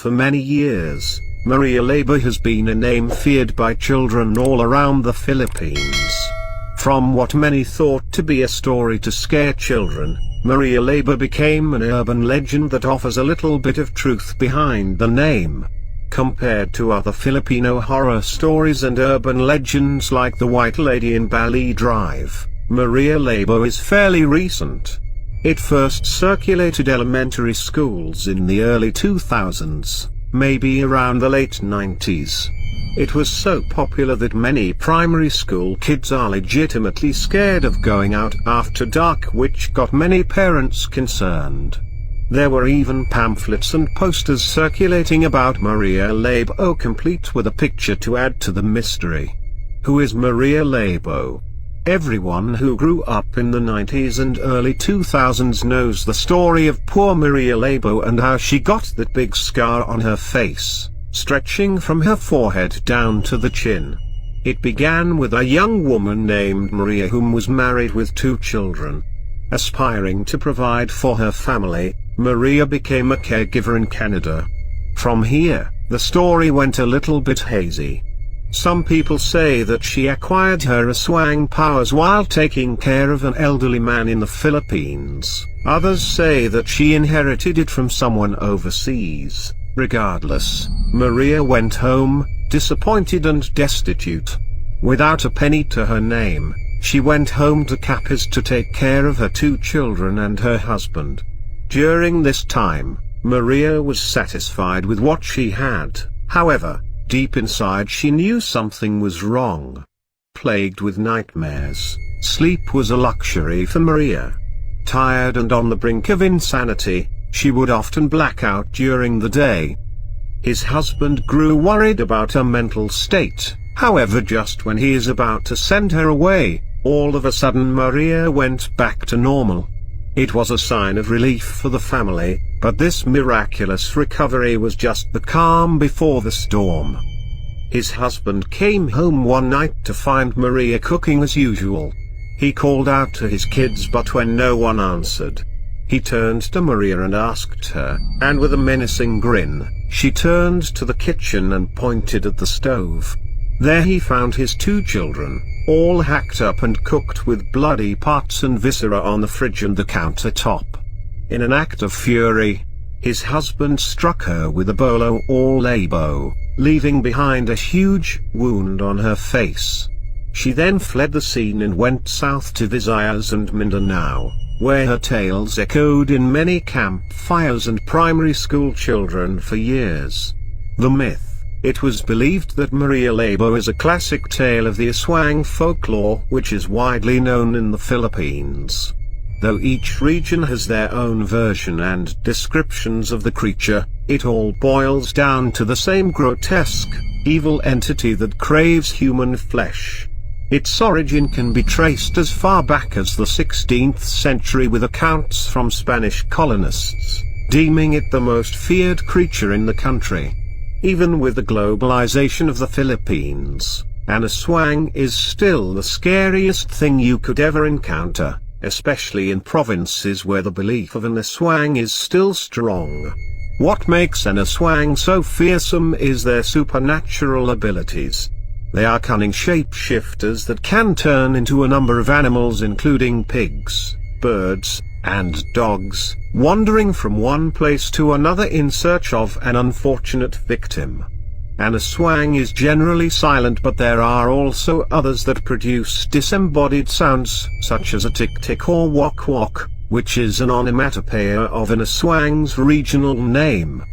For many years, Maria Labo has been a name feared by children all around the Philippines. From what many thought to be a story to scare children, Maria Labo became an urban legend that offers a little bit of truth behind the name. Compared to other Filipino horror stories and urban legends like the White Lady in Bali Drive, Maria Labo is fairly recent. It first circulated elementary schools in the early 2000s, maybe around the late 90s. It was so popular that many primary school kids are legitimately scared of going out after dark, which got many parents concerned. There were even pamphlets and posters circulating about Maria Labo, complete with a picture to add to the mystery. Who is Maria Labo? Everyone who grew up in the 90s and early 2000s knows the story of poor Maria Labo and how she got that big scar on her face, stretching from her forehead down to the chin. It began with a young woman named Maria whom was married with 2 children. Aspiring to provide for her family, Maria became a caregiver in Canada. From here, the story went a little bit hazy. Some people say that she acquired her aswang powers while taking care of an elderly man in the Philippines. Others say that she inherited it from someone overseas. Regardless, Maria went home, disappointed and destitute. Without a penny to her name, she went home to Capiz to take care of her 2 children and her husband. During this time, Maria was satisfied with what she had. However, deep inside she knew something was wrong. Plagued with nightmares, sleep was a luxury for Maria. Tired and on the brink of insanity, she would often black out during the day. His husband grew worried about her mental state. However, just when he is about to send her away, all of a sudden Maria went back to normal. It was a sign of relief for the family, but this miraculous recovery was just the calm before the storm. His husband came home one night to find Maria cooking as usual. He called out to his kids, but when no one answered, he turned to Maria and asked her, and with a menacing grin, she turned to the kitchen and pointed at the stove. There he found his 2 children, all hacked up and cooked with bloody parts and viscera on the fridge and the countertop. In an act of fury, his husband struck her with a bolo or labo, leaving behind a huge wound on her face. She then fled the scene and went south to Visayas and Mindanao, where her tales echoed in many campfires and primary school children for years. The myth. It was believed that Maria Labo is a classic tale of the aswang folklore which is widely known in the Philippines. Though each region has their own version and descriptions of the creature, it all boils down to the same grotesque, evil entity that craves human flesh. Its origin can be traced as far back as the 16th century, with accounts from Spanish colonists deeming it the most feared creature in the country. Even with the globalization of the Philippines, an aswang is still the scariest thing you could ever encounter, especially in provinces where the belief of an aswang is still strong. What makes an aswang so fearsome is their supernatural abilities. They are cunning shapeshifters that can turn into a number of animals, including pigs, birds, and dogs, wandering from one place to another in search of an unfortunate victim. An aswang is generally silent, but there are also others that produce disembodied sounds, such as a tick-tick or wok-wok, which is an onomatopoeia of an aswang's regional name.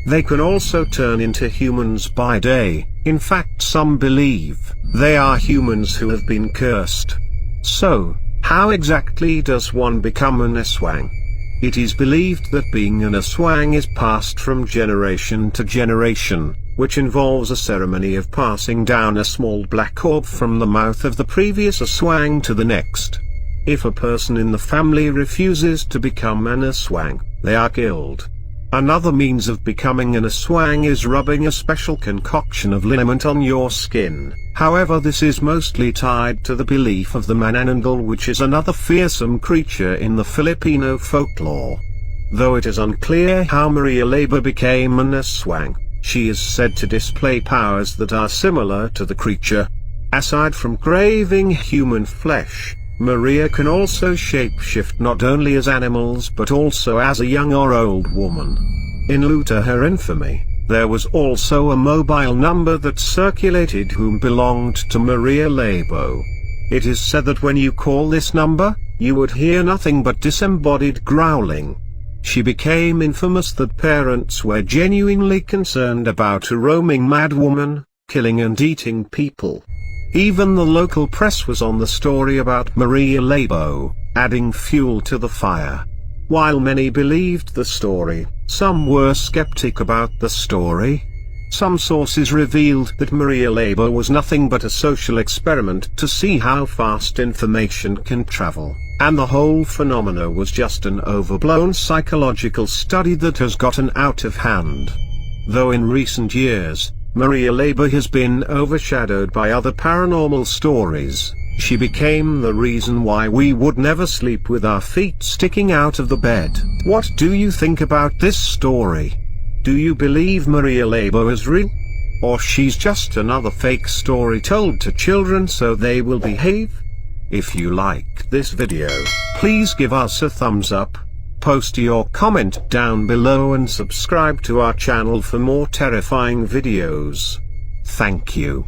They can also turn into humans by day. In fact, some believe they are humans who have been cursed. So, how exactly does one become an aswang? It is believed that being an aswang is passed from generation to generation, which involves a ceremony of passing down a small black orb from the mouth of the previous aswang to the next. If a person in the family refuses to become an aswang, they are killed. Another means of becoming an aswang is rubbing a special concoction of liniment on your skin. However, this is mostly tied to the belief of the manananggal, which is another fearsome creature in the Filipino folklore. Though it is unclear how Maria Labo became an Aswang, she is said to display powers that are similar to the creature. Aside from craving human flesh, Maria can also shapeshift not only as animals but also as a young or old woman. In lieu to her infamy, there was also a mobile number that circulated whom belonged to Maria Labo. It is said that when you call this number, you would hear nothing but disembodied growling. She became infamous that parents were genuinely concerned about a roaming madwoman, killing and eating people. Even the local press was on the story about Maria Labo, adding fuel to the fire. While many believed the story, some were skeptic about the story. Some sources revealed that Maria Labo was nothing but a social experiment to see how fast information can travel, and the whole phenomena was just an overblown psychological study that has gotten out of hand. Though in recent years, Maria Labo has been overshadowed by other paranormal stories, she became the reason why we would never sleep with our feet sticking out of the bed. What do you think about this story? Do you believe Maria Labo is real? Or she's just another fake story told to children so they will behave? If you like this video, please give us a thumbs up, post your comment down below and subscribe to our channel for more terrifying videos. Thank you.